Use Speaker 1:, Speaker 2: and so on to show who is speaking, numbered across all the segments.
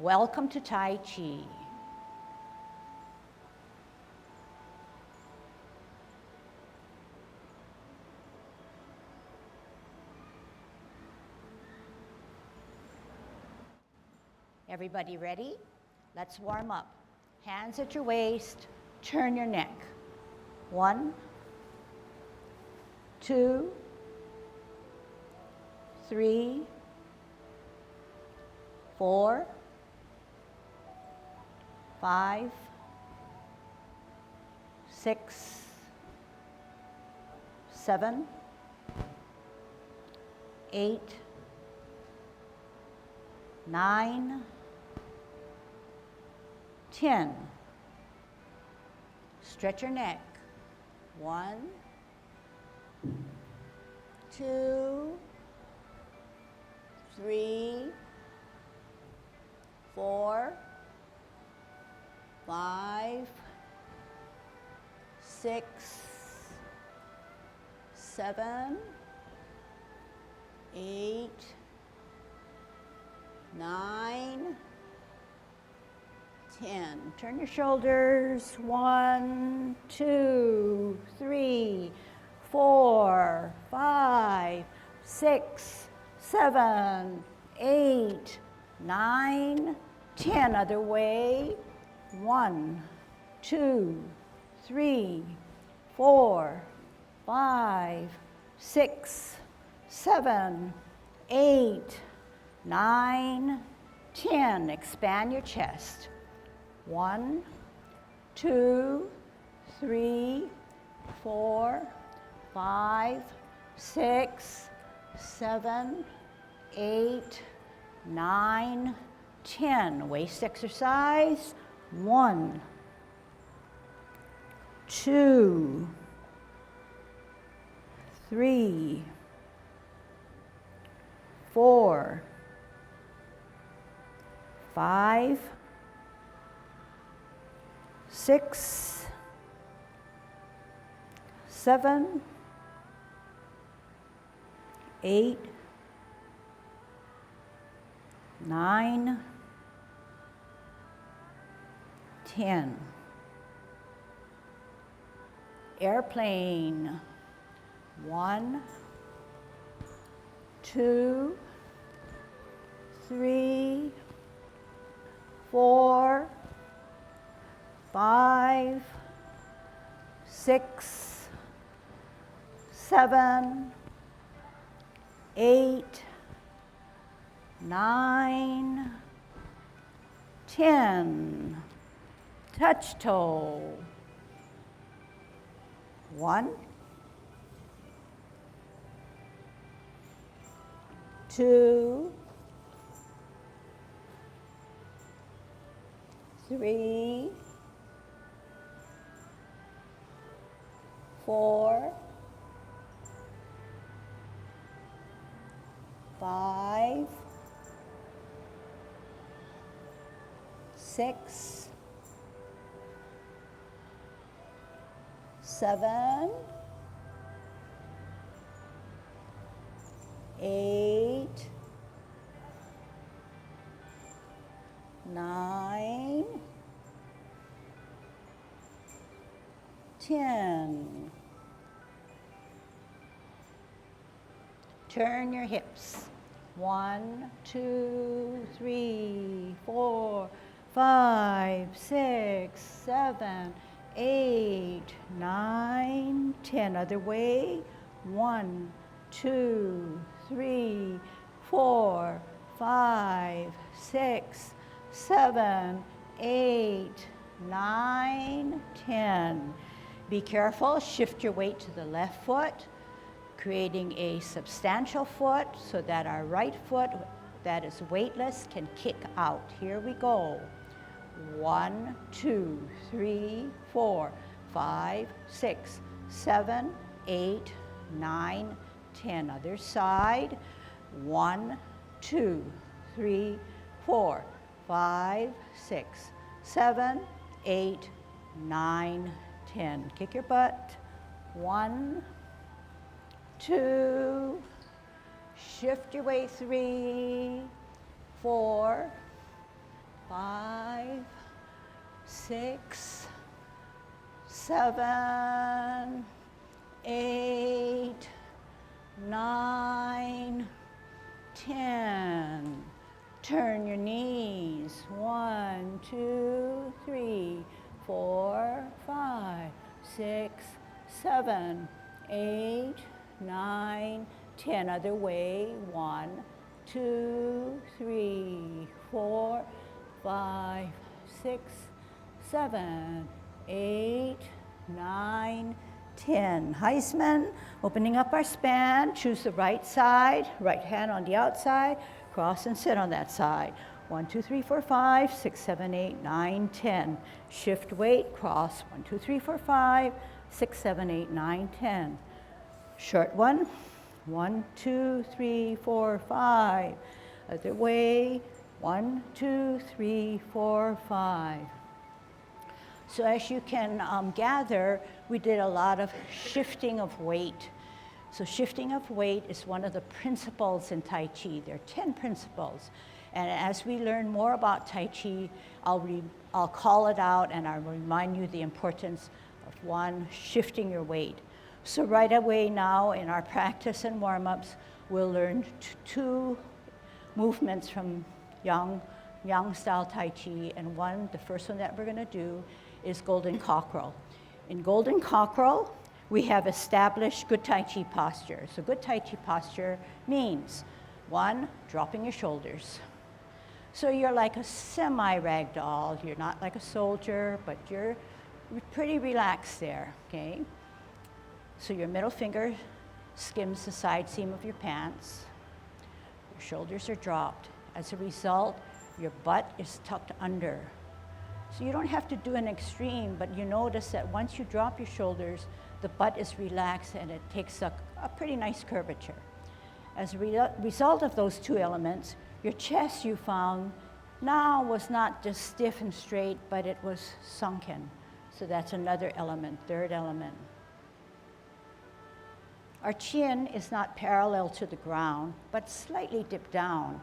Speaker 1: Welcome to Tai Chi. Everybody ready? Let's warm up. Hands at your waist, turn your neck. 1, 2, 3, 4, 5, 6, 7, 8, 9, 10. Stretch your neck. 1, 2, 3, 4, 5, 6, 7, 8, 9, 10. Turn your shoulders. 1, 2, 3, 4, 5, 6, 7, 8, 9, 10. Other way. 1, 2, 3, 4, 5, 6, 7, 8, 9, 10. Expand your chest. 1, 2, 3, 4, 5, 6, 7, 8, 9, 10. Waist exercise. 1, 2, 3, 4, 5, 6, 7, 8, 9, 10. Airplane. 1, 2, 3, 4, 5, 6, 7, 8, 9, 10. Touch toe. 1, 2, 3, 4, 5, 6, 7, 8, 9, 10. Turn your hips. 1, 2, 3, 4, 5, 6, 7, 8, 9, 10. Other way. 1, 2, 3, 4, 5, 6, 7, 8, 9, 10. Be careful, shift your weight to the left foot, creating a substantial foot so that our right foot that is weightless can kick out. Here we go. 1, 2, 3, 4, 5, 6, 7, 8, 9, 10. Other side. 1, 2, 3, 4, 5, 6, 7, 8, 9, 10. Kick your butt. 1, 2, shift your way. 3, 4, 5, 6, 7, 8, 9, 10. Turn your knees. 1, 2, 3, 4, 5, 6, 7, 8, 9, 10. Other way. 1, 2, 3, 4, 5, 6, 7, 8, 9, 10. Heisman, opening up our span. Choose the right side, right hand on the outside. Cross and sit on that side. 1, 2, 3, 4, 5, 6, 7, 8, 9, 10. Shift weight, cross. 1, 2, 3, 4, 5, 6, 7, 8, 9, 10. Short one. 1, 2, 3, 4, 5. Other way. 1, 2, 3, 4, 5. So as you can gather, we did a lot of shifting of weight. So shifting of weight is one of the principles in Tai Chi. There are 10 principles. And as we learn more about Tai Chi, I'll call it out and I'll remind you the importance of 1, shifting your weight. So right away now in our practice and warm-ups, we'll learn 2 movements from Yang style Tai Chi, and the first one that we're gonna do is Golden Cockerel. In Golden Cockerel, we have established good Tai Chi posture. So good Tai Chi posture means 1, dropping your shoulders. So you're like a semi-ragdoll. You're not like a soldier, but you're pretty relaxed there, okay? So your middle finger skims the side seam of your pants. Your shoulders are dropped. As a result, your butt is tucked under. So you don't have to do an extreme, but you notice that once you drop your shoulders, the butt is relaxed and it takes a pretty nice curvature. As a result of those 2 elements, your chest, you found, now was not just stiff and straight, but it was sunken. So that's another element, 3rd element. Our chin is not parallel to the ground, but slightly dipped down,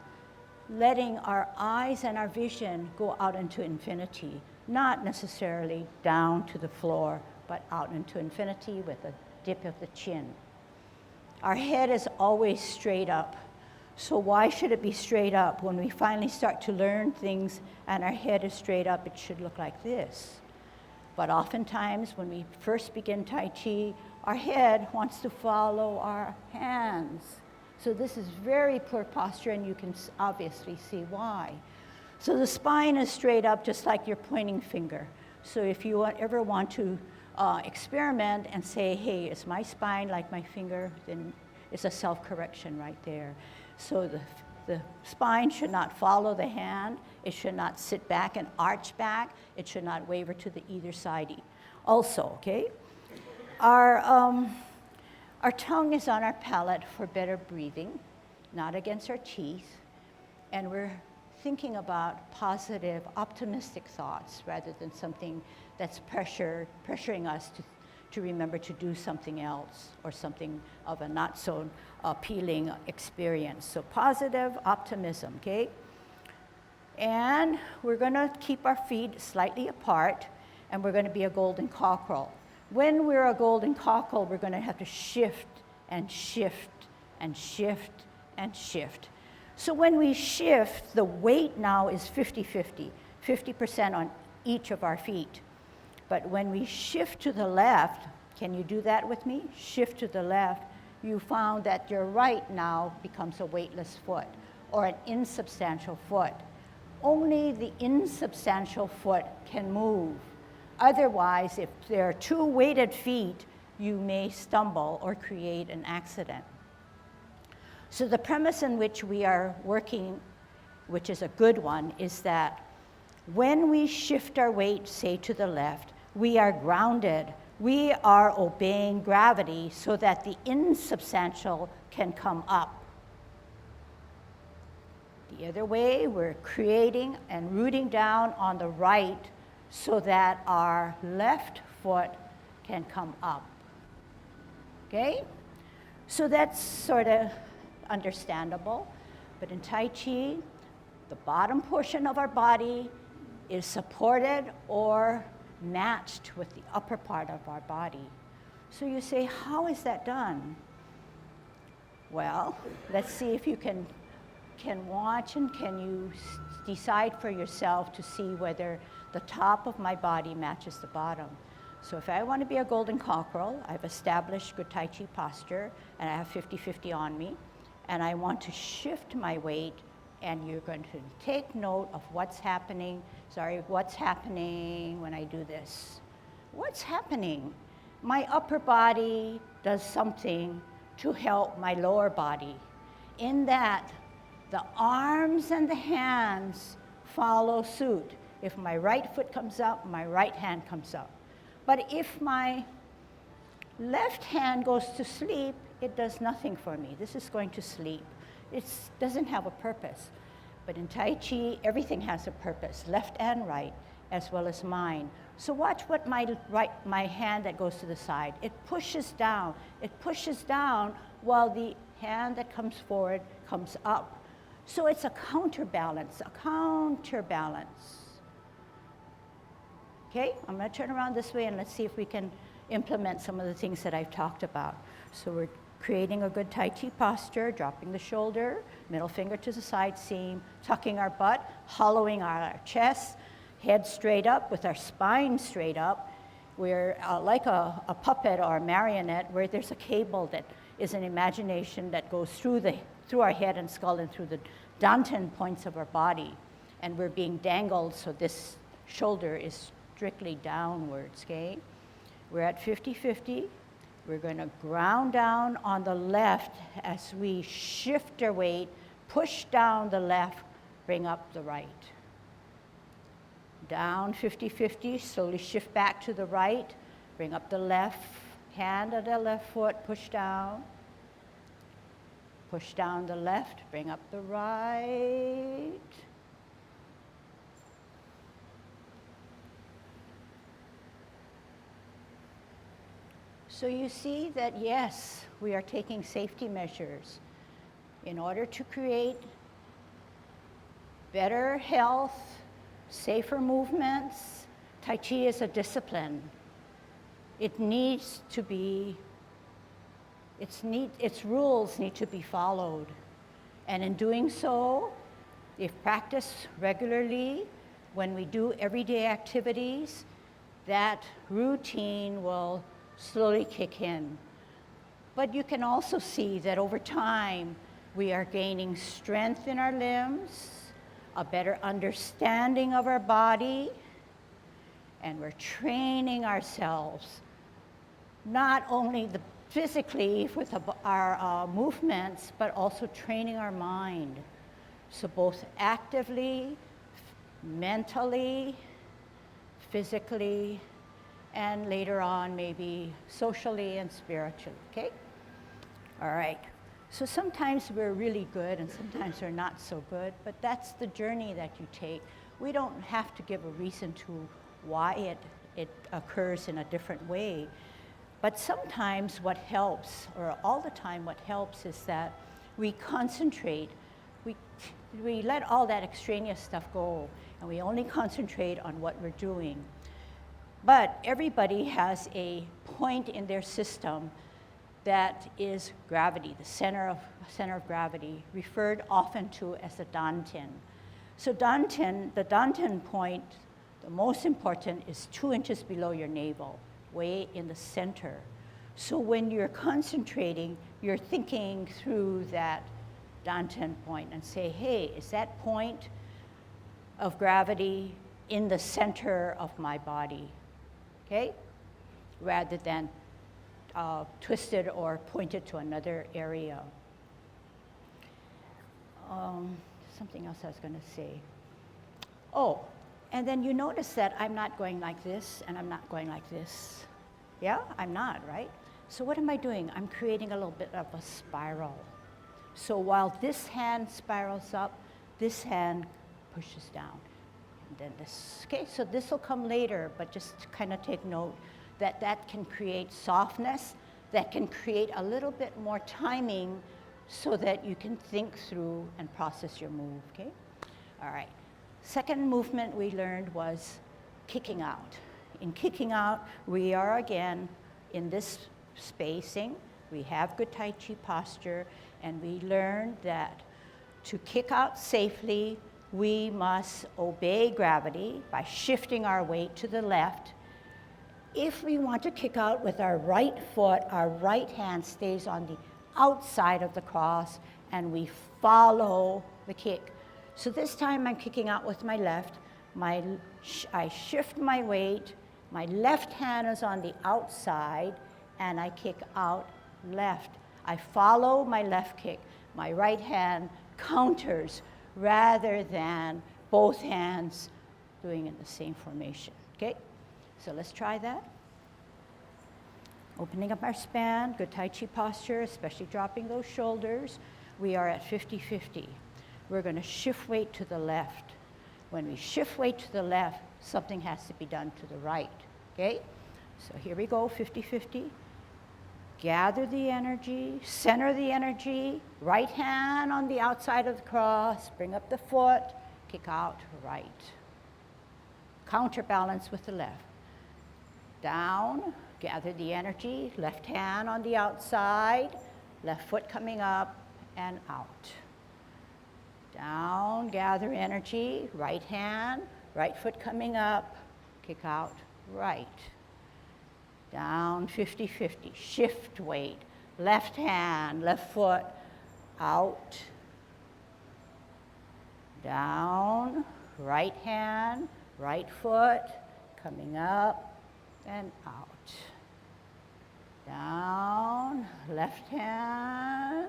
Speaker 1: letting our eyes and our vision go out into infinity, not necessarily down to the floor, but out into infinity with a dip of the chin. Our head is always straight up. So why should it be straight up? When we finally start to learn things and our head is straight up, it should look like this. But oftentimes when we first begin Tai Chi, our head wants to follow our hands. So this is very poor posture, and you can obviously see why. So the spine is straight up, just like your pointing finger. So if you ever want to experiment and say, hey, is my spine like my finger, then it's a self-correction right there. So the spine should not follow the hand. It should not sit back and arch back. It should not waver to the either side. Also, okay? Our tongue is on our palate for better breathing, not against our teeth. And we're thinking about positive, optimistic thoughts rather than something that's pressuring us to remember to do something else or something of a not so appealing experience. So positive optimism, okay? And we're gonna keep our feet slightly apart, and we're gonna be a golden cockerel. When we're a golden cockerel, we're gonna have to shift and shift and shift and shift. So when we shift, the weight now is 50-50, 50% on each of our feet. But when we shift to the left, can you do that with me? Shift to the left, you found that your right now becomes a weightless foot or an insubstantial foot. Only the insubstantial foot can move. Otherwise, if there are 2 weighted feet, you may stumble or create an accident. So the premise in which we are working, which is a good one, is that when we shift our weight, say to the left, we are grounded. We are obeying gravity so that the insubstantial can come up. The other way, we're creating and rooting down on the right so that our left foot can come up. Okay? So that's sort of understandable. But in Tai Chi, The bottom portion of our body is supported or matched with the upper part of our body. So you say, how is that done? Well, let's see if you can watch and can you decide for yourself to see whether the top of my body matches the bottom. So if I want to be a golden cockerel, I've established good Tai Chi posture, and I have 50-50 on me, and I want to shift my weight, and you're going to take note of what's happening. What's happening when I do this? What's happening? My upper body does something to help my lower body. In that, the arms and the hands follow suit. If my right foot comes up, my right hand comes up. But if my left hand goes to sleep, it does nothing for me. This is going to sleep. It doesn't have a purpose. But in Tai Chi, everything has a purpose, left and right, as well as mine. So watch what my hand that goes to the side, it pushes down. It pushes down while the hand that comes forward comes up. So it's a counterbalance, Okay, I'm gonna turn around this way and let's see if we can implement some of the things that I've talked about. So we're creating a good Tai Chi posture, dropping the shoulder, middle finger to the side seam, tucking our butt, hollowing our chest, head straight up with our spine straight up. We're like a puppet or a marionette where there's a cable that is an imagination that goes through our head and skull and through the dantian points of our body. And we're being dangled, so this shoulder is strictly downwards, okay? We're at 50-50. We're going to ground down on the left as we shift our weight, push down the left, bring up the right. Down 50-50, slowly shift back to the right, bring up the left hand of the left foot, push down the left, bring up the right. So you see that, yes, we are taking safety measures in order to create better health, safer movements. Tai Chi is a discipline. It needs to be, its rules need to be followed. And in doing so, if practiced regularly, when we do everyday activities, that routine will slowly kick in. But you can also see that over time, we are gaining strength in our limbs, a better understanding of our body, and we're training ourselves, not only physically with our movements, but also training our mind. So both actively, mentally, physically, and later on, maybe socially and spiritually, okay? All right, so sometimes we're really good and sometimes we're not so good, but that's the journey that you take. We don't have to give a reason to why it occurs in a different way, but sometimes what helps, or all the time what helps, is that we concentrate, we let all that extraneous stuff go, and we only concentrate on what we're doing. But everybody has a point in their system that is gravity, the center of gravity, referred often to as the dantian. So the dantian point, the most important, is 2 inches below your navel, way in the center. So when you're concentrating, you're thinking through that dantian point and say, hey, is that point of gravity in the center of my body? Okay? Rather than twisted or pointed to another area. Something else I was going to say. Oh, and then you notice that I'm not going like this and I'm not going like this. Yeah, I'm not, right? So what am I doing? I'm creating a little bit of a spiral. So while this hand spirals up, this hand pushes down. And then this, okay, so this will come later, but just kind of take note that that can create softness, that can create a little bit more timing so that you can think through and process your move, okay? All right. Second movement we learned was kicking out. In kicking out, we are again in this spacing. We have good Tai Chi posture, and we learned that to kick out safely, we must obey gravity by shifting our weight to the left. If we want to kick out with our right foot, our right hand stays on the outside of the cross, and we follow the kick. So this time I'm kicking out with my left. I shift my weight, my left hand is on the outside, and I kick out left. I follow my left kick. My right hand counters rather than both hands doing in the same formation, okay? So let's try that. Opening up our span, good Tai Chi posture, especially dropping those shoulders. We are at 50-50. We're going to shift weight to the left. When we shift weight to the left, something has to be done to the right, okay? So here we go, 50-50. Gather the energy, center the energy, right hand on the outside of the cross, bring up the foot, kick out right. Counterbalance with the left. Down, gather the energy, left hand on the outside, left foot coming up and out. Down, gather energy, right hand, right foot coming up, kick out right. Down, 50-50, shift weight, left hand, left foot, out. Down, right hand, right foot, coming up and out. Down, left hand,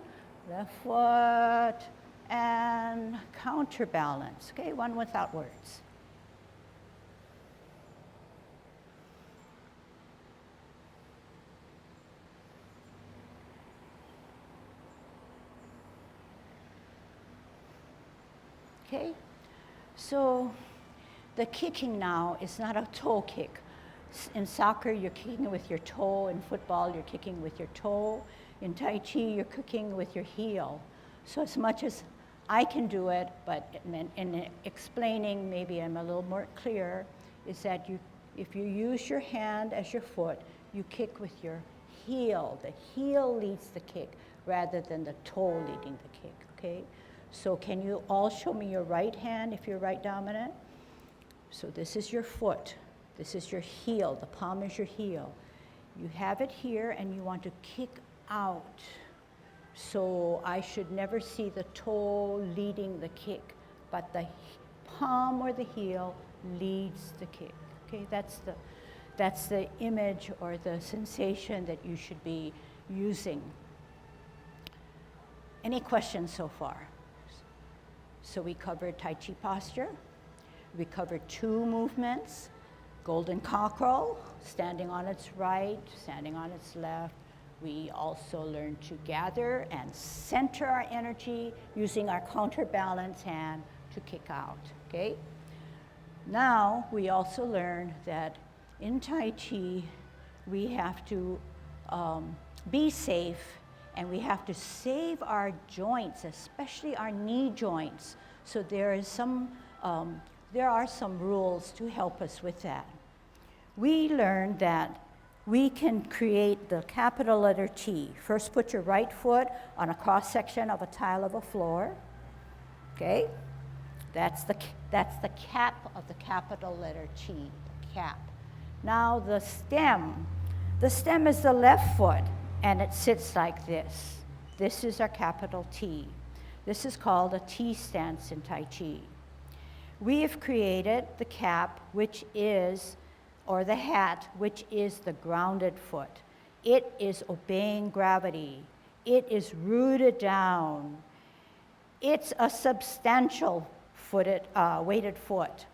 Speaker 1: left foot, and counterbalance. Okay, one without words. Okay, so the kicking now is not a toe kick. In soccer, you're kicking with your toe. In football, you're kicking with your toe. In Tai Chi, you're kicking with your heel. So as much as I can do it, but in explaining, maybe I'm a little more clear, is that if you use your hand as your foot, you kick with your heel. The heel leads the kick rather than the toe leading the kick, okay? So can you all show me your right hand if you're right dominant? So this is your foot. This is your heel. The palm is your heel. You have it here and you want to kick out. So I should never see the toe leading the kick, but the palm or the heel leads the kick. Okay, that's the image or the sensation that you should be using. Any questions so far? So we covered Tai Chi posture. We covered two movements, golden cockerel, standing on its right, standing on its left. We also learned to gather and center our energy using our counterbalance hand to kick out, okay? Now, we also learned that in Tai Chi, we have to be safe, and we have to save our joints, especially our knee joints. So there are some rules to help us with that. We learned that we can create the capital letter T. First, put your right foot on a cross section of a tile of a floor. Okay, that's the cap of the capital letter T. The cap. Now the stem. The stem is the left foot, and it sits like this. This is our capital T. This is called a T stance in Tai Chi. We have created the cap, which is, or the hat, which is the grounded foot. It is obeying gravity. It is rooted down. It's a substantial weighted foot.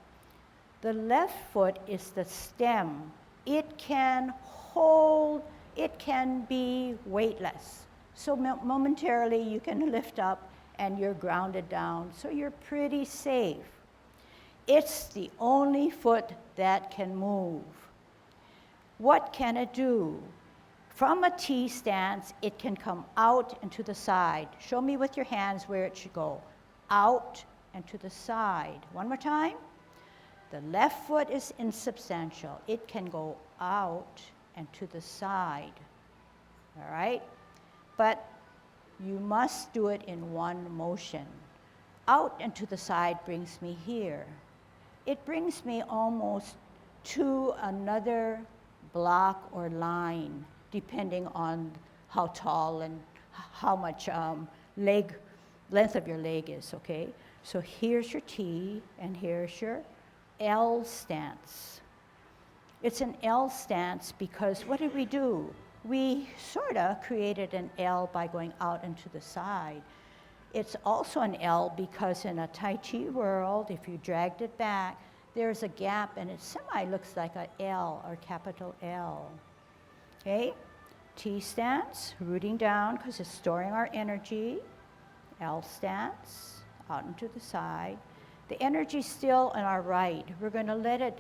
Speaker 1: The left foot is the stem. It can hold, it can be weightless. So momentarily you can lift up and you're grounded down, so you're pretty safe. It's the only foot that can move. What can it do? From a T stance, it can come out and to the side. Show me with your hands where it should go. Out and to the side. One more time. The left foot is insubstantial. It can go out and to the side, all right? But you must do it in one motion. Out and to the side brings me here. It brings me almost to another block or line, depending on how tall and how much length of your leg is, okay? So here's your T, and here's your L stance. It's an L stance because what did we do? We sort of created an L by going out and to the side. It's also an L because in a Tai Chi world, if you dragged it back, there's a gap and it looks like a L or capital L. Okay? T stance, rooting down because it's storing our energy. L stance, out and to the side. The energy's still on our right. We're going to let it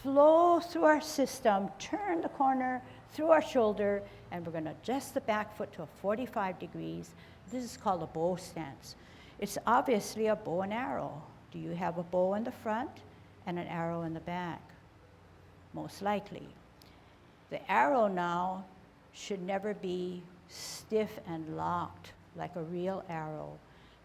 Speaker 1: flow through our system, turn the corner through our shoulder, and we're going to adjust the back foot to a 45 degrees. This is called a bow stance. It's obviously a bow and arrow. Do you have a bow in the front and an arrow in the back? Most likely. The arrow now should never be stiff and locked like a real arrow.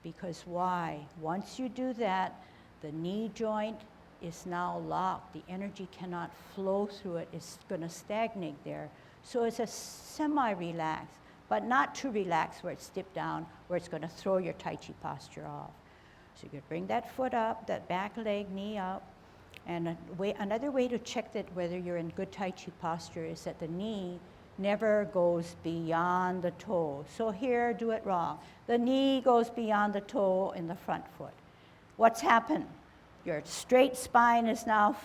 Speaker 1: Because why? Once you do that, the knee joint is now locked. The energy cannot flow through it. It's going to stagnate there. So it's a semi-relaxed, but not too relaxed where it's dipped down, where it's going to throw your Tai Chi posture off. So you could bring that foot up, that back leg, knee up. And another way to check that whether you're in good Tai Chi posture is that the knee never goes beyond the toe. So here, do it wrong. The knee goes beyond the toe in the front foot. What's happened? Your straight spine is now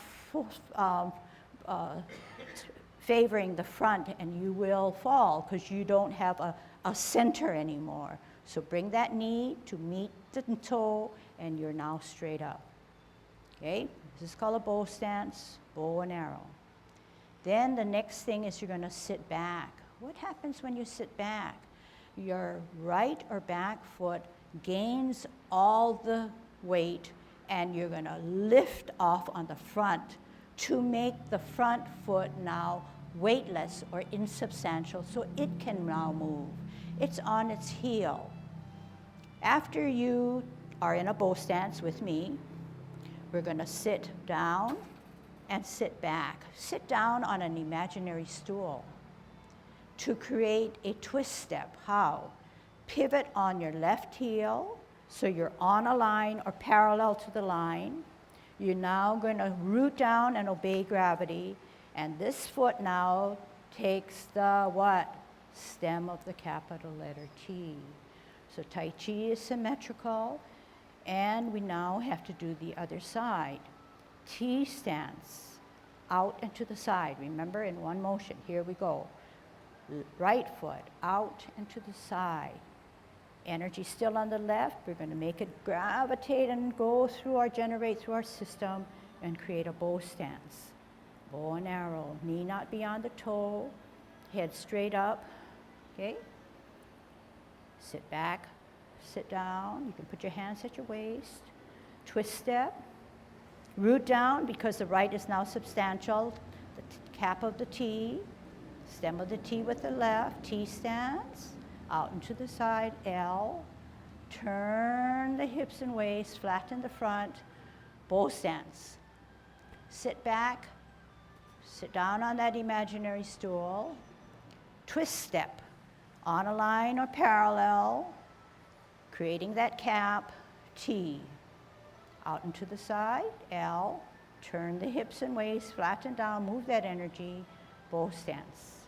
Speaker 1: favoring the front, and you will fall because you don't have a center anymore. So bring that knee to meet the toe, and you're now straight up. Okay? This is called a bow stance, bow and arrow. Then the next thing is you're going to sit back. What happens when you sit back? Your right or back foot gains all the weight, and you're going to lift off on the front to make the front foot now weightless or insubstantial so it can now move. It's on its heel. After you are in a bow stance with me, we're going to sit down and sit back. Sit down on an imaginary stool to create a twist step. How? Pivot on your left heel so you're on a line or parallel to the line. You're now going to root down and obey gravity, and this foot now takes the what? Stem of the capital letter T. So Tai Chi is symmetrical, and we now have to do the other side. T stance, out and to the side. Remember, in one motion. Here we go. Right foot, out and to the side. Energy still on the left. We're going to make it gravitate and go through generate through our system and create a bow stance. Bow and arrow, knee not beyond the toe, head straight up, okay? Sit back, sit down. You can put your hands at your waist. Twist step. Root down because the right is now substantial. The cap of the T, stem of the T with the left, T stance. Out and to the side, L. Turn the hips and waist, flatten the front, bow stance. Sit back, sit down on that imaginary stool. Twist step, on a line or parallel, creating that cap, T. Out and to the side, L. Turn the hips and waist, flatten down, move that energy, bow stance.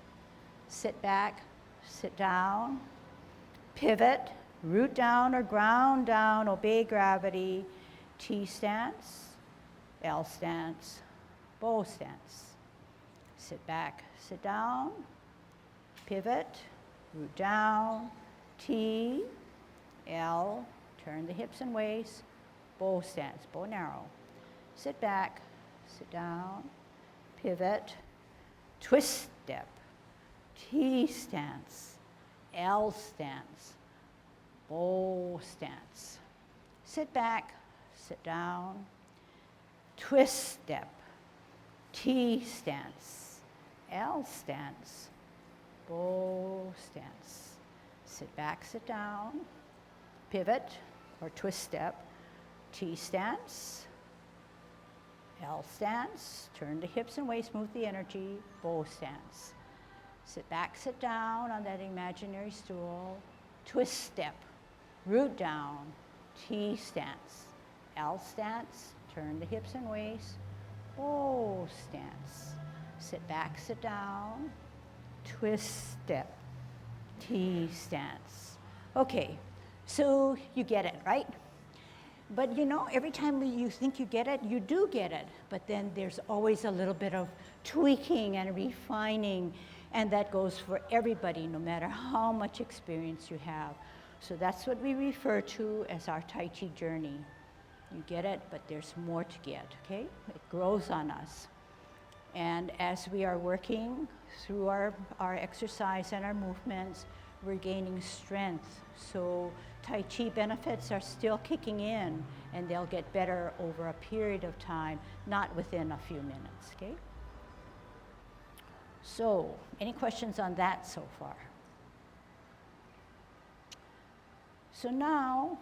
Speaker 1: Sit back, sit down, pivot, root down or ground down, obey gravity, T stance, L stance, bow stance. Sit back, sit down, pivot, root down, T, L, turn the hips and waist, bow stance, bow and arrow. Sit back, sit down, pivot, twist step, T stance, L stance, bow stance. Sit back, sit down, twist step, T stance, L stance, bow stance. Sit back, sit down, pivot or twist step, T stance, L stance, turn the hips and waist, move the energy, bow stance. Sit back, sit down on that imaginary stool, twist step, root down, T stance, L stance, turn the hips and waist, bow stance. Sit back, sit down, twist step, T stance. Okay, so you get it, right? But you know, every time you think you get it, you do get it. But then there's always a little bit of tweaking and refining, and that goes for everybody, no matter how much experience you have. So that's what we refer to as our Tai Chi journey. You get it, but there's more to get, okay? It grows on us. And as we are working through our exercise and our movements, we're gaining strength. So Tai Chi benefits are still kicking in, and they'll get better over a period of time, not within a few minutes, okay? So, any questions on that so far? So now,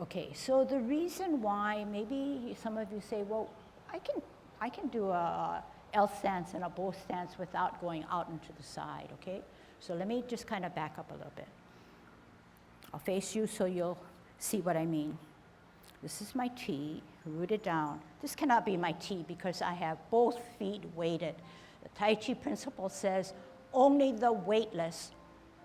Speaker 1: okay, so the reason why, maybe some of you say, well, I can do a L stance and a bow stance without going out into the side, okay? So let me just kind of back up a little bit. I'll face you so you'll see what I mean. This is my T, rooted down. This cannot be my T because I have both feet weighted. The Tai Chi principle says only the weightless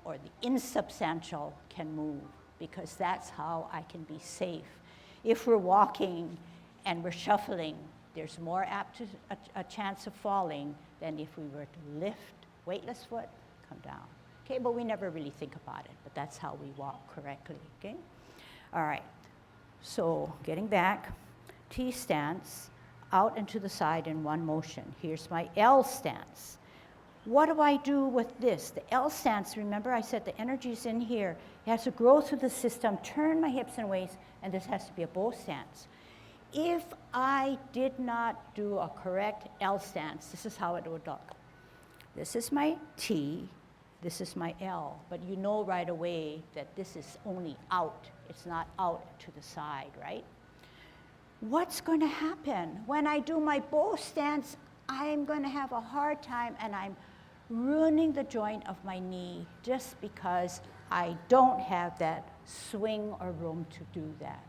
Speaker 1: or the insubstantial can move, because that's how I can be safe. If we're walking and we're shuffling, there's more apt to a chance of falling than if we were to lift, weightless foot, come down. Okay, but we never really think about it, but that's how we walk correctly, okay? All right, so getting back, T stance, out and to the side in one motion. Here's my L stance. What do I do with this? The L stance, remember I said the energy's in here. It has to grow through the system, turn my hips and waist, and this has to be a bow stance. If I did not do a correct L stance, this is how it would look. This is my T, this is my L, but you know right away that this is only out. It's not out to the side, right? What's going to happen? When I do my bow stance, I'm going to have a hard time, and I'm ruining the joint of my knee just because I don't have that swing or room to do that.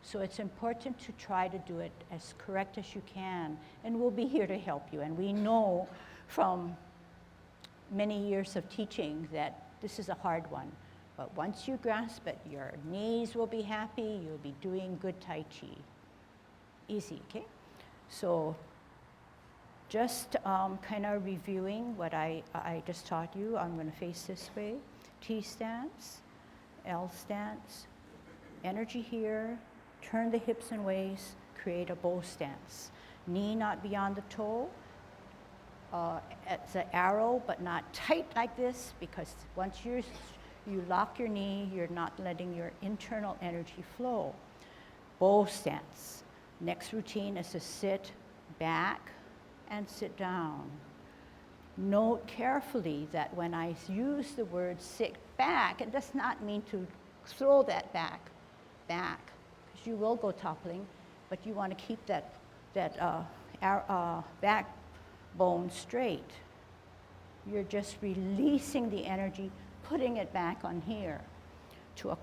Speaker 1: So it's important to try to do it as correct as you can, and we'll be here to help you. And we know from many years of teaching that this is a hard one. But once you grasp it, your knees will be happy, you'll be doing good Tai Chi. Easy, okay? So just kind of reviewing what I just taught you. I'm going to face this way. T stance, L stance, energy here, turn the hips and waist, create a bow stance. Knee not beyond the toe. It's an arrow, but not tight like this, because once you lock your knee, you're not letting your internal energy flow. Bow stance. Next routine is to sit back and sit down. Note carefully that when I use the word sit back, it does not mean to throw that back, because you will go toppling, but you want to keep that backbone straight. You're just releasing the energy, putting it back on here to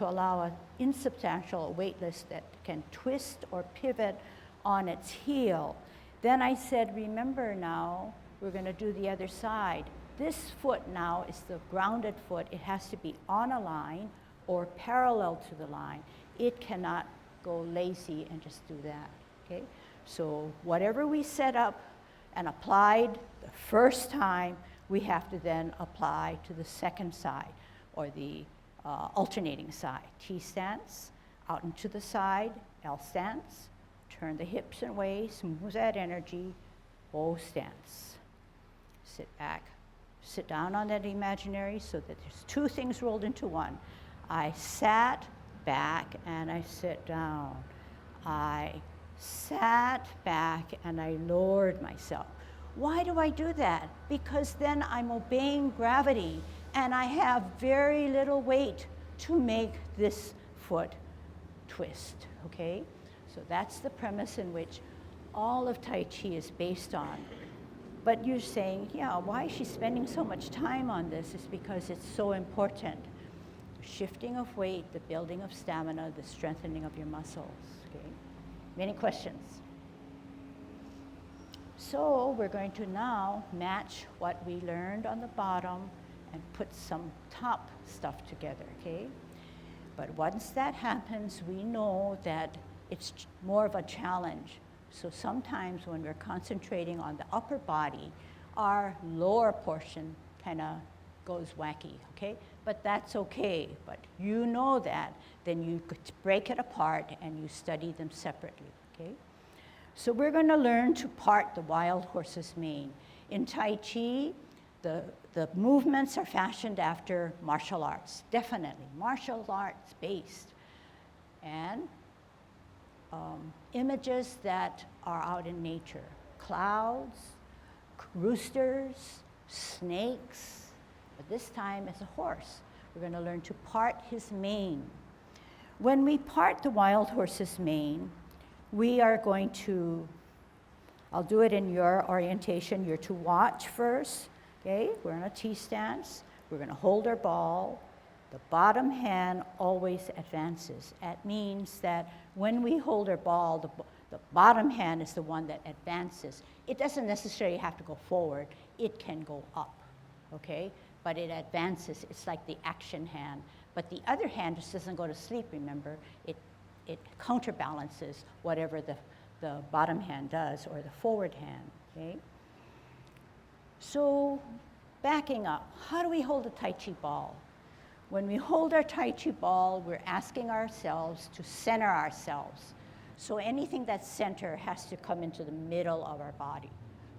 Speaker 1: allow an insubstantial weightless that can twist or pivot on its heel. Then I said, remember now, we're going to do the other side. This foot now is the grounded foot. It has to be on a line or parallel to the line. It cannot go lazy and just do that, okay? So whatever we set up and applied the first time, we have to then apply to the second side, or the alternating side. T stance, out and to the side, L stance, turn the hips and waist, move that energy, bow stance. Sit back, sit down on that imaginary so that there's two things rolled into one. I sat back and I sit down. I sat back and I lowered myself. Why do I do that? Because then I'm obeying gravity and I have very little weight to make this foot twist, okay? So that's the premise in which all of Tai Chi is based on. But you're saying, yeah, why is she spending so much time on this? It's because it's so important. Shifting of weight, the building of stamina, the strengthening of your muscles, okay? Many questions? So we're going to now match what we learned on the bottom and put some top stuff together, okay? But once that happens, we know that it's more of a challenge. So sometimes when we're concentrating on the upper body, our lower portion kind of goes wacky, okay? But that's okay. But you know that, then you could break it apart and you study them separately, okay? So we're going to learn to part the wild horse's mane. In Tai Chi, the movements are fashioned after martial arts, definitely, martial arts based. And images that are out in nature, clouds, roosters, snakes, but this time as a horse. We're going to learn to part his mane. When we part the wild horse's mane, we are going to, I'll do it in your orientation. You're to watch first, okay? We're in a T stance. We're going to hold our ball. The bottom hand always advances. That means that when we hold our ball, the bottom hand is the one that advances. It doesn't necessarily have to go forward. It can go up, okay? But it advances. It's like the action hand. But the other hand just doesn't go to sleep, remember. It counterbalances whatever the bottom hand does or the forward hand, okay? So backing up, how do we hold a Tai Chi ball? When we hold our Tai Chi ball, we're asking ourselves to center ourselves. So anything that's center has to come into the middle of our body.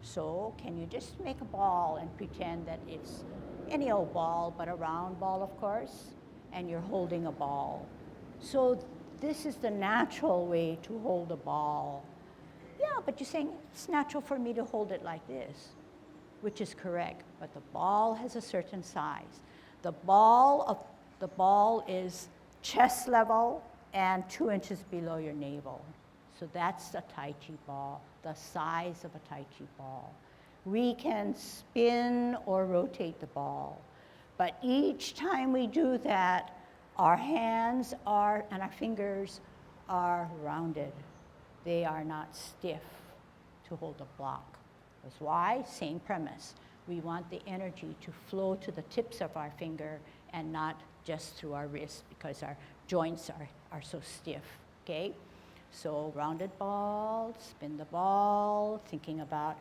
Speaker 1: So can you just make a ball and pretend that it's any old ball, but a round ball, of course, and you're holding a ball. So this is the natural way to hold a ball. Yeah, but you're saying it's natural for me to hold it like this, which is correct, but the ball has a certain size. The ball is chest level and 2 inches below your navel. So that's a Tai Chi ball, the size of a Tai Chi ball. We can spin or rotate the ball, but each time we do that, our hands and our fingers are rounded. They are not stiff to hold a block. That's why, same premise. We want the energy to flow to the tips of our finger and not just through our wrist because our joints are so stiff, okay? So rounded ball, spin the ball, thinking about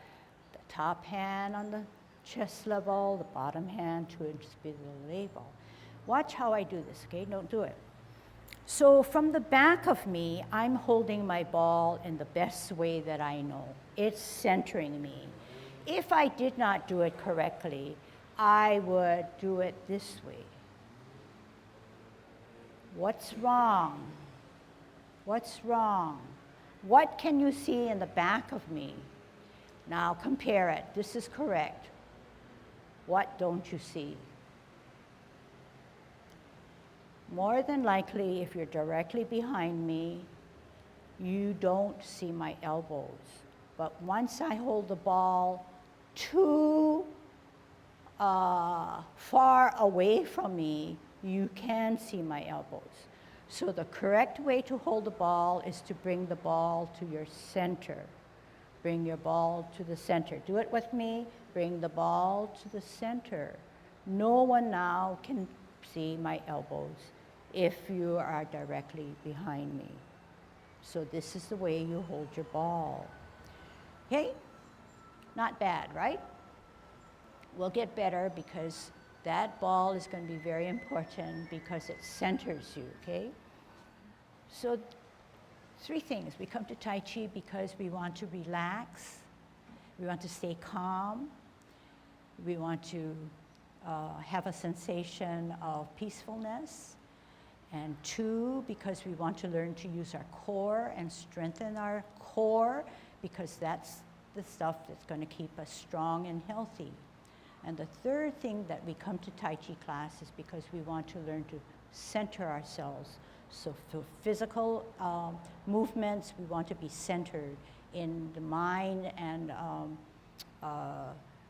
Speaker 1: the top hand on the chest level, the bottom hand 2 inches below the navel. Watch how I do this, okay? Don't do it. So from the back of me, I'm holding my ball in the best way that I know. It's centering me. If I did not do it correctly, I would do it this way. What's wrong? What's wrong? What can you see in the back of me? Now compare it. This is correct. What don't you see? More than likely, if you're directly behind me, you don't see my elbows. But once I hold the ball too far away from me, you can see my elbows. So the correct way to hold the ball is to bring the ball to your center. Bring your ball to the center. Do it with me. Bring the ball to the center. No one now can see my elbows if you are directly behind me. So this is the way you hold your ball. Okay? Not bad, right? We'll get better because that ball is going to be very important because it centers you, okay? So 3 things. We come to Tai Chi because we want to relax, we want to stay calm, we want to have a sensation of peacefulness, And 2, because we want to learn to use our core and strengthen our core, because that's the stuff that's going to keep us strong and healthy. And the third thing that we come to Tai Chi class is because we want to learn to center ourselves. So for physical movements, we want to be centered in the mind, and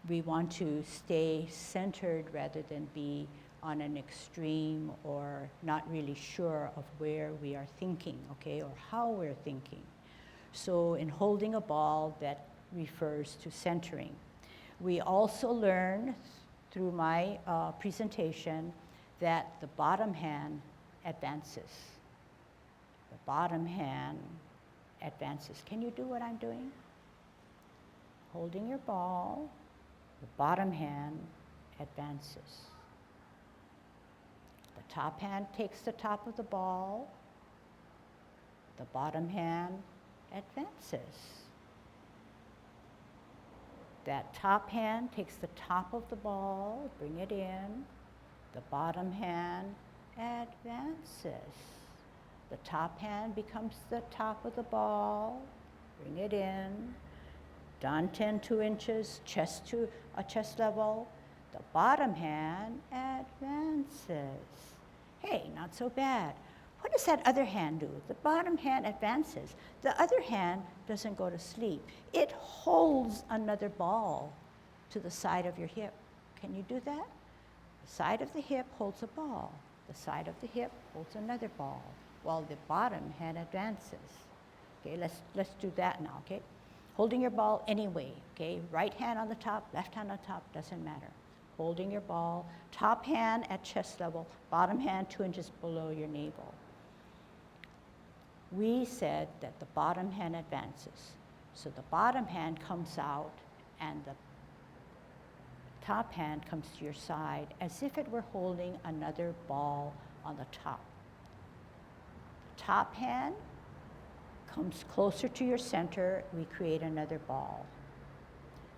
Speaker 1: we want to stay centered rather than be on an extreme or not really sure of where we are thinking, okay, or how we're thinking. So in holding a ball, that refers to centering. We also learn through my presentation that the bottom hand advances. The bottom hand advances. Can you do what I'm doing? Holding your ball, the bottom hand advances. The top hand takes the top of the ball, the bottom hand advances. That top hand takes the top of the ball, bring it in, the bottom hand advances. The top hand becomes the top of the ball, bring it in, danten 2 inches, chest to a chest level, the bottom hand advances. Hey, not so bad. What does that other hand do? The bottom hand advances. The other hand doesn't go to sleep. It holds another ball to the side of your hip. Can you do that? The side of the hip holds a ball. The side of the hip holds another ball, while the bottom hand advances. Okay, let's do that now, okay? Holding your ball anyway, okay? Right hand on the top, left hand on top, doesn't matter. Holding your ball, top hand at chest level, bottom hand 2 inches below your navel. We said that the bottom hand advances. So the bottom hand comes out and the top hand comes to your side as if it were holding another ball on the top. The top hand comes closer to your center, we create another ball.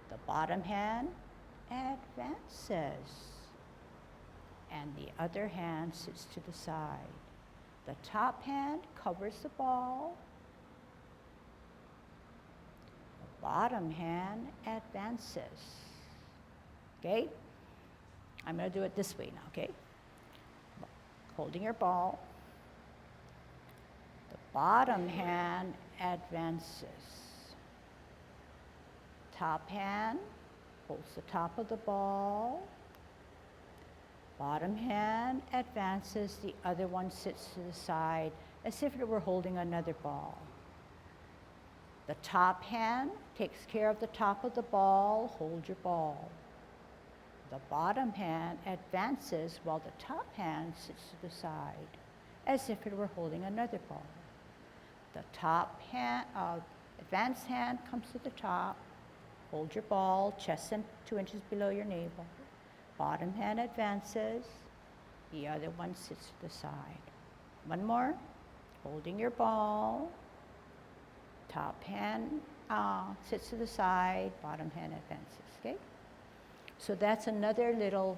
Speaker 1: The bottom hand advances, and the other hand sits to the side. The top hand covers the ball. The bottom hand advances. Okay? I'm going to do it this way now, okay? Holding your ball. The bottom hand advances. Top hand holds the top of the ball. Bottom hand advances, the other one sits to the side as if it were holding another ball. The top hand takes care of the top of the ball, hold your ball. The bottom hand advances while the top hand sits to the side as if it were holding another ball. The top hand, advanced hand comes to the top, hold your ball, chest 2 inches below your navel. Bottom hand advances, the other one sits to the side. One more, holding your ball, top hand sits to the side, bottom hand advances, okay? So that's another little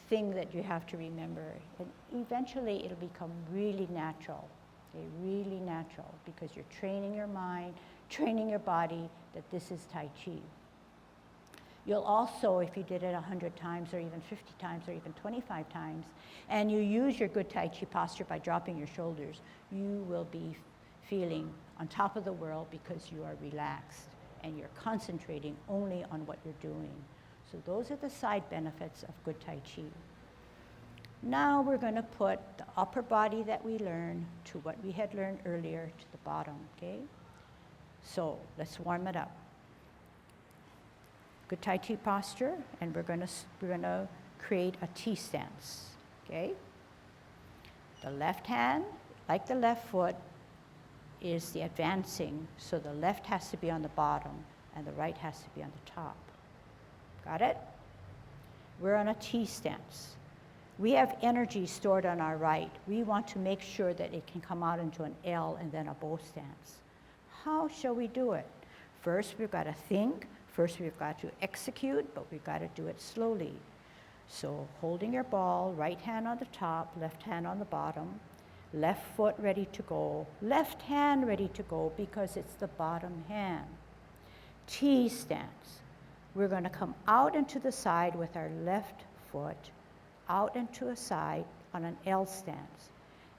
Speaker 1: thing that you have to remember. And eventually it'll become really natural, okay? Really natural, because you're training your mind, training your body that this is Tai Chi. You'll also, if you did it 100 times or even 50 times or even 25 times, and you use your good Tai Chi posture by dropping your shoulders, you will be feeling on top of the world because you are relaxed and you're concentrating only on what you're doing. So those are the side benefits of good Tai Chi. Now we're going to put the upper body that we learned to what we had learned earlier to the bottom, okay? So let's warm it up. Good Tai Chi posture, and we're going to create a T stance, okay? The left hand, like the left foot, is the advancing, so the left has to be on the bottom and the right has to be on the top. Got it? We're on a T stance. We have energy stored on our right. We want to make sure that it can come out into an L and then a bow stance. How shall we do it? First, we've got to think. First, we've got to execute, but we've got to do it slowly. So holding your ball, right hand on the top, left hand on the bottom, left foot ready to go, left hand ready to go because it's the bottom hand. T stance. We're going to come out and to the side with our left foot, out and to a side on an L stance.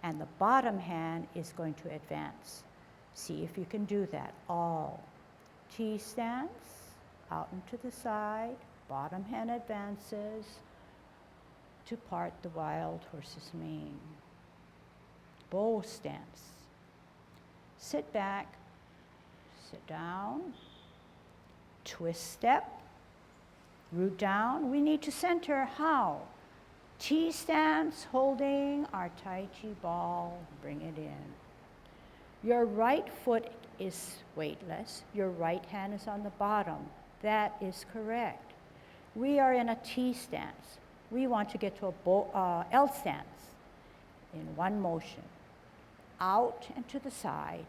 Speaker 1: And the bottom hand is going to advance. See if you can do that. All. T stance, out and to the side, bottom hand advances to part the wild horse's mane. Bow stance. Sit back, sit down, twist step, root down. We need to center. How? T stance, holding our Tai Chi ball, bring it in. Your right foot is weightless. Your right hand is on the bottom. That is correct. We are in a T stance. We want to get to a L stance in one motion. Out and to the side.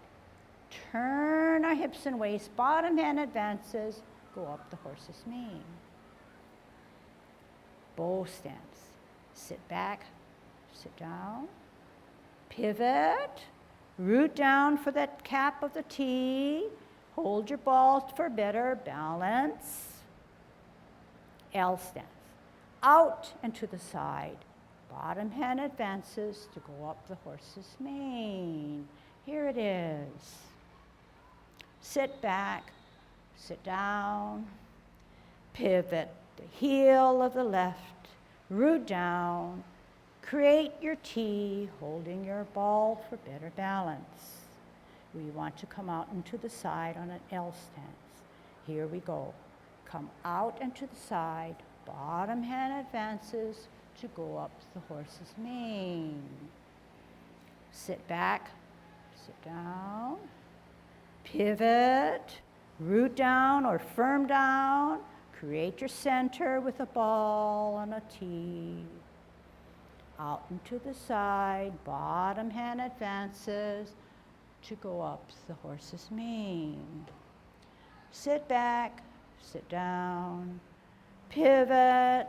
Speaker 1: Turn our hips and waist. Bottom hand advances. Go up the horse's mane. Bow stance. Sit back, sit down, pivot, root down for that cap of the T, hold your ball for better balance. L stance. Out and to the side. Bottom hand advances to go up the horse's mane. Here it is. Sit back, sit down, pivot the heel of the left, root down, create your T, holding your ball for better balance. We want to come out and to the side on an L stance. Here we go. Come out and to the side, bottom hand advances to go up the horse's mane. Sit back, sit down, pivot, root down or firm down, create your center with a ball on a T. Out and to the side, bottom hand advances to go up the horse's mane. Sit back, sit down, pivot,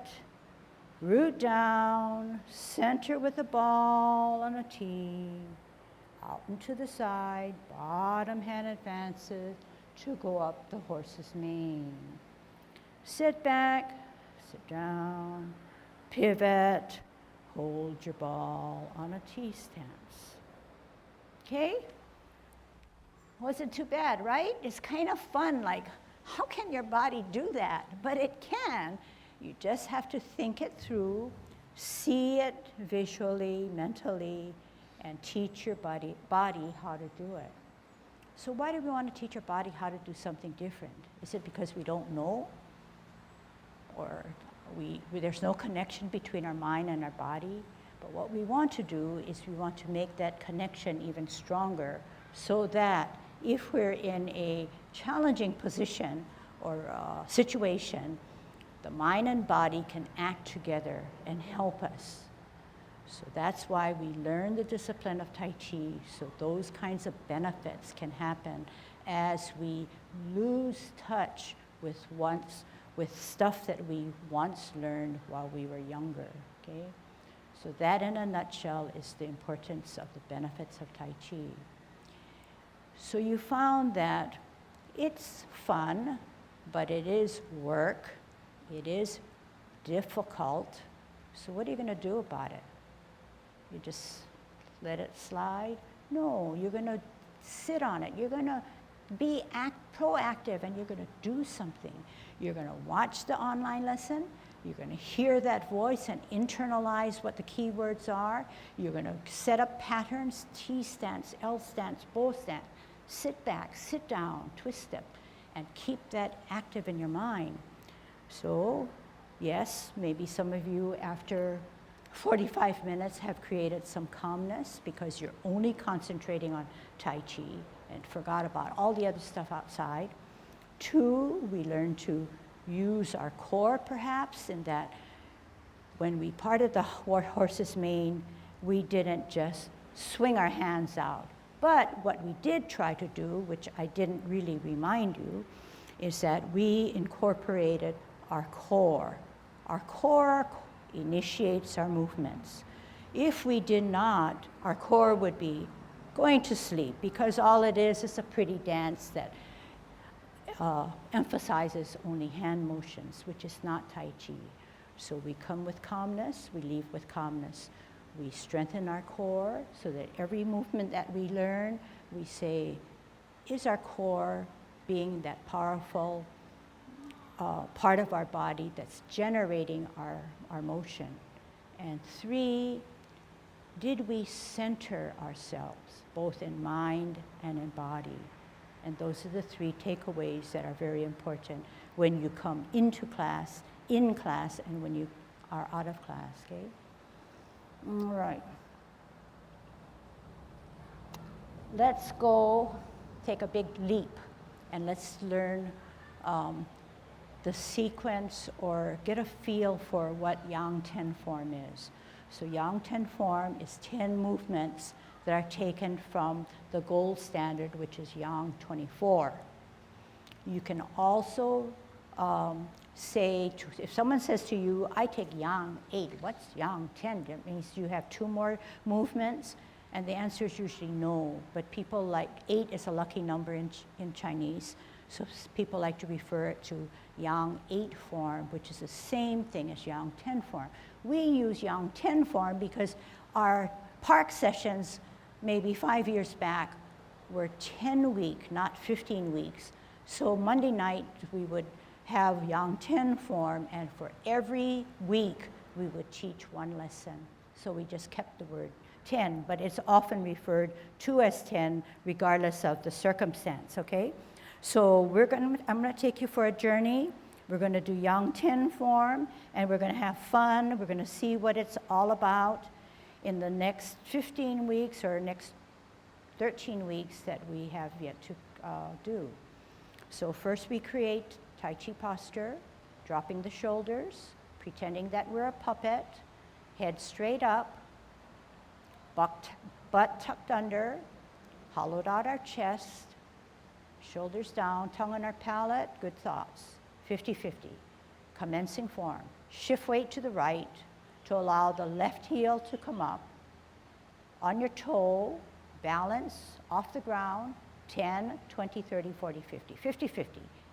Speaker 1: root down, center with a ball on a T. Out and to the side, bottom hand advances to go up the horse's mane. Sit back, sit down, pivot, hold your ball on a T stance. Okay? Wasn't too bad, right? It's kind of fun, like, how can your body do that? But it can. You just have to think it through, see it visually, mentally, and teach your body how to do it. So why do we want to teach our body how to do something different? Is it because we don't know? Or there's no connection between our mind and our body? But what we want to do is we want to make that connection even stronger so that if we're in a challenging position or situation, the mind and body can act together and help us. So that's why we learn the discipline of Tai Chi, so those kinds of benefits can happen as we lose touch with stuff that we once learned while we were younger, okay? So that in a nutshell is the importance of the benefits of Tai Chi. So you found that it's fun, but it is work, it is difficult. So what are you gonna do about it? You just let it slide? No, you're gonna sit on it. You're gonna be proactive and you're gonna do something. You're gonna watch the online lesson. You're gonna hear that voice and internalize what the key words are. You're gonna set up patterns, T stance, L stance, bow stance. Sit back, sit down, twist step, and keep that active in your mind. So, yes, maybe some of you after 45 minutes have created some calmness because you're only concentrating on Tai Chi and forgot about all the other stuff outside. 2, we learn to use our core perhaps in that when we parted the horse's mane, we didn't just swing our hands out. But what we did try to do, which I didn't really remind you, is that we incorporated our core. Our core initiates our movements. If we did not, our core would be going to sleep, because all it is a pretty dance that emphasizes only hand motions, which is not Tai Chi. So we come with calmness, we leave with calmness. We strengthen our core so that every movement that we learn, we say, is our core being that powerful part of our body that's generating our motion? And 3, did we center ourselves, both in mind and in body? And those are the 3 takeaways that are very important when you come into class, in class, and when you are out of class, okay? All right. Let's go take a big leap, and let's learn the sequence or get a feel for what Yang 10 form is. So Yang 10 form is 10 movements that are taken from the gold standard, which is Yang 24. You can also say, if someone says to you, I take Yang 8, what's Yang 10? That means you have 2 more movements, and the answer is usually no. But people like 8 is a lucky number in Chinese, so people like to refer it to Yang 8 form, which is the same thing as Yang 10 form. We use Yang 10 form because our park sessions, maybe 5 years back, were 10-week, not 15 weeks. So Monday night, we would have Yang 10 form, and for every week, we would teach 1 lesson. So we just kept the word 10, but it's often referred to as 10, regardless of the circumstance, okay? So I'm gonna take you for a journey. We're gonna do Yang 10 form, and we're gonna have fun. We're gonna see what it's all about in the next 15 weeks or next 13 weeks that we have yet to do. So first we create Tai Chi posture, dropping the shoulders, pretending that we're a puppet, head straight up, butt tucked under, hollowed out our chest, shoulders down, tongue on our palate, good thoughts, 50-50. Commencing form, shift weight to the right to allow the left heel to come up. On your toe, balance off the ground, 10, 20, 30, 40, 50, 50-50.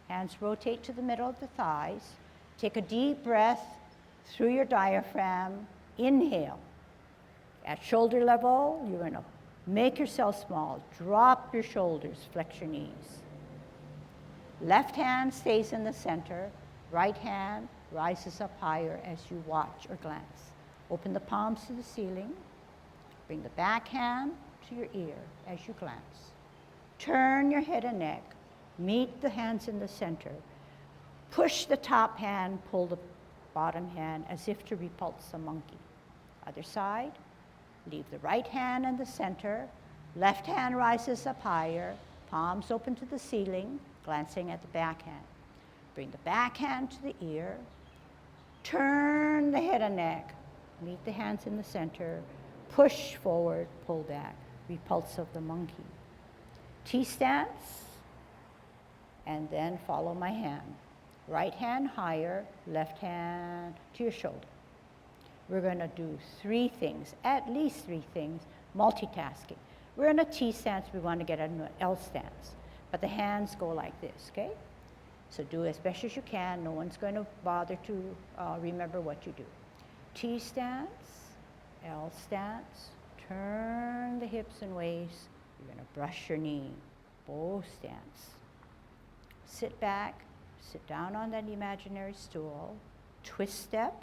Speaker 1: Hands rotate to the middle of the thighs. Take a deep breath through your diaphragm. Inhale. At shoulder level, you're going to make yourself small. Drop your shoulders, flex your knees. Left hand stays in the center. Right hand rises up higher as you watch or glance. Open the palms to the ceiling. Bring the back hand to your ear as you glance. Turn your head and neck. Meet the hands in the center. Push the top hand, pull the bottom hand as if to repulse a monkey. Other side, leave the right hand in the center. Left hand rises up higher, palms open to the ceiling, glancing at the back hand. Bring the back hand to the ear. Turn the head and neck. Meet the hands in the center. Push forward, pull back. Repulse of the monkey. T-stance, and then follow my hand. Right hand higher, left hand to your shoulder. We're going to do 3 things, at least 3 things, multitasking. We're in a T stance, we want to get an L stance, but the hands go like this, okay? So do as best as you can. No one's going to bother to remember what you do. T stance, L stance, turn the hips and waist. You're going to brush your knee, bow stance. Sit back, sit down on that imaginary stool, twist step,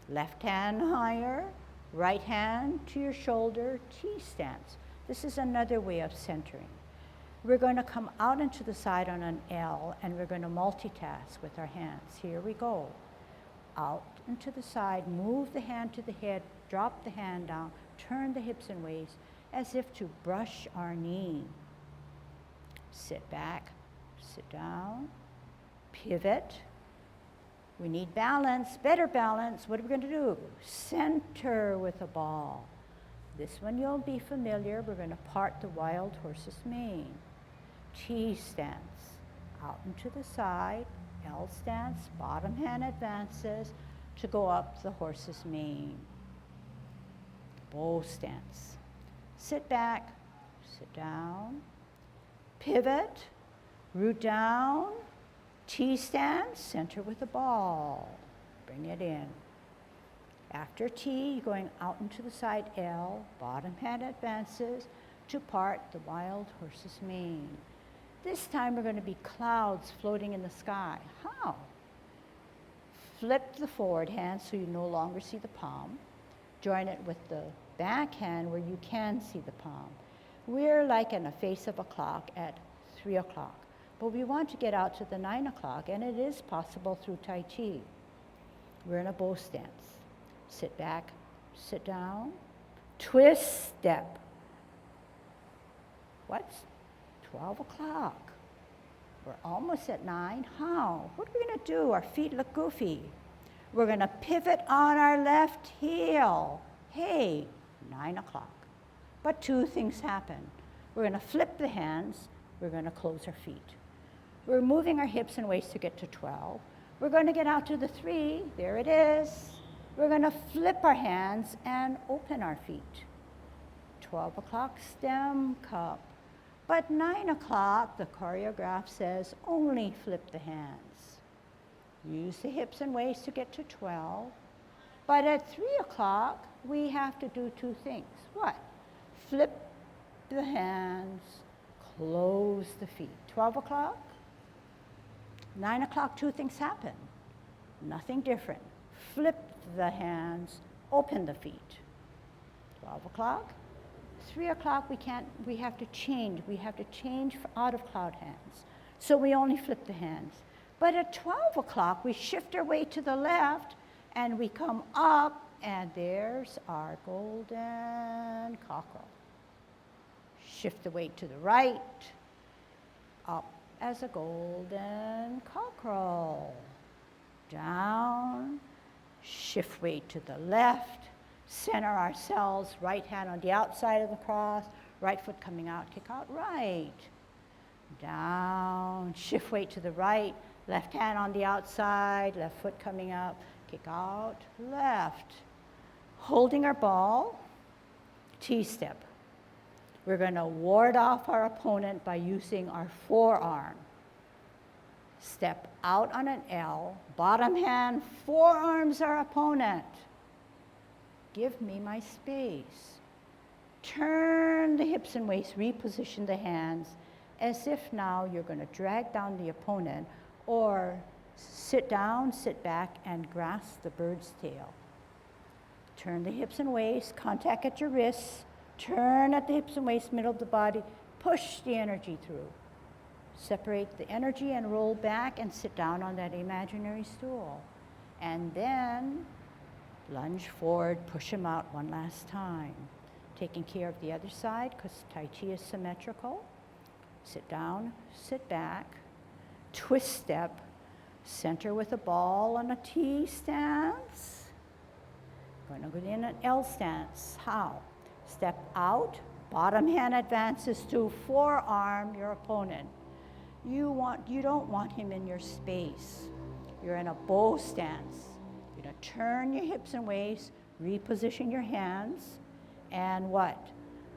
Speaker 1: left hand higher, right hand to your shoulder, T-stance. This is another way of centering. We're going to come out into the side on an L, and we're going to multitask with our hands. Here we go. Out into the side, move the hand to the head, drop the hand down, turn the hips and waist as if to brush our knee. Sit back, sit down, pivot. We need balance, better balance. What are we going to do? Center with a ball. This one you'll be familiar. We're going to part the wild horse's mane. T stance, out and to the side. L stance, bottom hand advances. to go up the horse's mane. Bow stance. Sit back, sit down, pivot, root down, T stance, center with the ball. Bring it in. After T, you're going out into the side L, bottom hand advances to part the wild horse's mane. This time we're going to be clouds floating in the sky. How? Flip the forward hand so you no longer see the palm. Join it with the back hand where you can see the palm. We're like in a face of a clock at 3 o'clock, but we want to get out to the 9 o'clock, and it is possible through Tai Chi. We're in a bow stance. Sit back, sit down, twist, step. What's 12 o'clock? We're almost at 9. How? What are we going to do? Our feet look goofy. We're going to pivot on our left heel. Hey, 9 o'clock. But two things happen. We're going to flip the hands. We're going to close our feet. We're moving our hips and waist to get to 12. We're going to get out to the 3. There it is. We're going to flip our hands and open our feet. 12 o'clock, stem cup. But 9 o'clock, the choreograph says, only flip the hands. Use the hips and waist to get to 12. But at 3 o'clock, we have to do two things. What? Flip the hands, close the feet. 12 o'clock, 9 o'clock, two things happen. Nothing different. Flip the hands, open the feet. 12 o'clock, 3 o'clock, we have to change. We have to change out of cloud hands. So we only flip the hands. But at 12 o'clock, we shift our weight to the left, and we come up, and there's our golden cockerel. Shift the weight to the right, up as a golden cockerel. Down, shift weight to the left, center ourselves, right hand on the outside of the cross, right foot coming out, kick out right. Down, shift weight to the right, left hand on the outside, left foot coming out, kick out left. Holding our ball, T-step. We're going to ward off our opponent by using our forearm. Step out on an L, bottom hand, forearms our opponent. Give me my space. Turn the hips and waist, reposition the hands as if now you're going to drag down the opponent or sit down, sit back, and grasp the bird's tail. Turn the hips and waist, contact at your wrists, turn at the hips and waist, middle of the body, push the energy through. Separate the energy and roll back and sit down on that imaginary stool. And then lunge forward, push him out one last time. Taking care of the other side because Tai Chi is symmetrical. Sit down, sit back, twist step, center with a ball on a T stance. Going to go in an L stance. How? Step out, bottom hand advances to forearm your opponent. You don't want him in your space. You're in a bow stance. You're going to turn your hips and waist, reposition your hands, and what?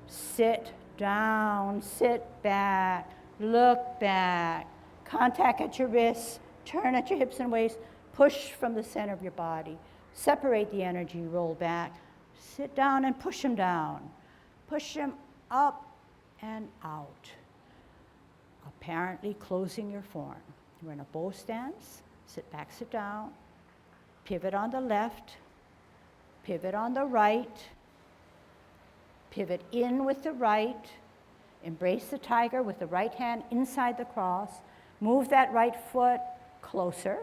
Speaker 1: Sit down, sit back, look back, contact at your wrists, turn at your hips and waist, push from the center of your body, separate the energy, roll back, sit down and push him down. Push him up and out. Apparently closing your form. We're in a bow stance, sit back, sit down, pivot on the left, pivot on the right, pivot in with the right, embrace the tiger with the right hand inside the cross, move that right foot closer,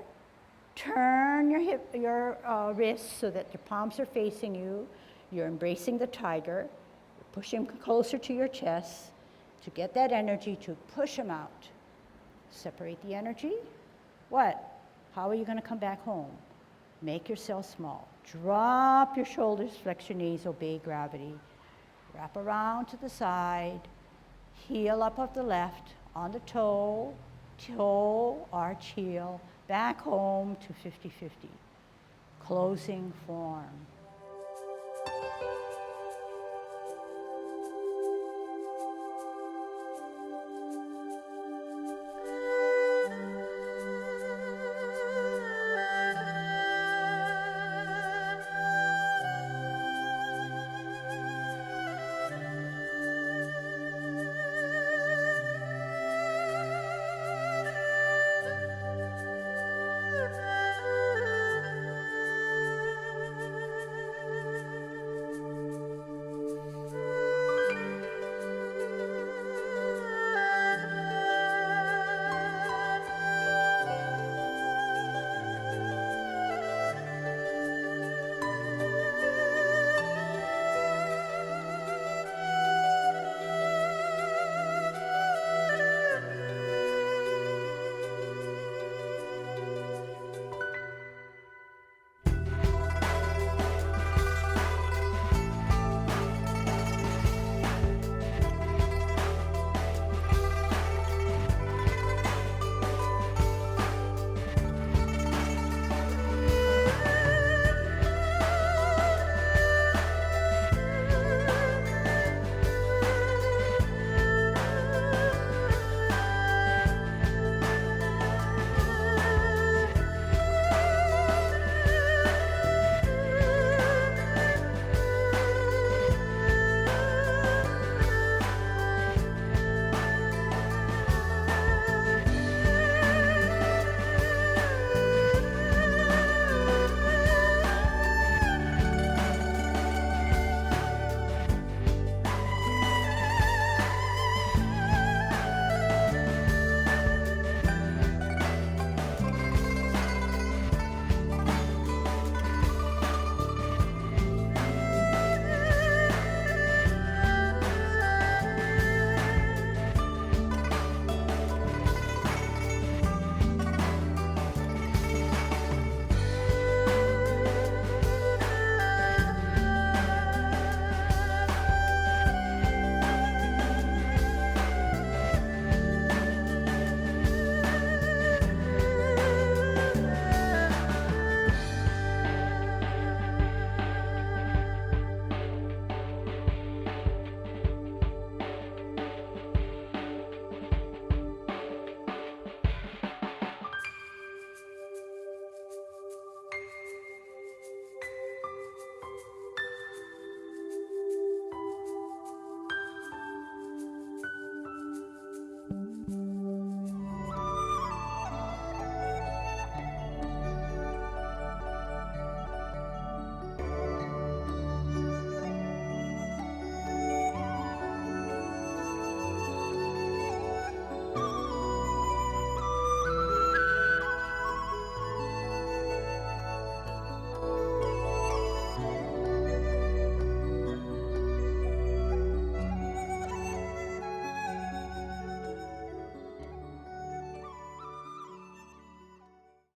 Speaker 1: turn your wrists so that your palms are facing you, you're embracing the tiger, you're pushing closer to your chest to get that energy to push him out. Separate the energy. What? How are you going to come back home? Make yourself small. Drop your shoulders, flex your knees, obey gravity. Wrap around to the side, heel up of the left, on the toe, arch heel, back home to 50-50. closing form.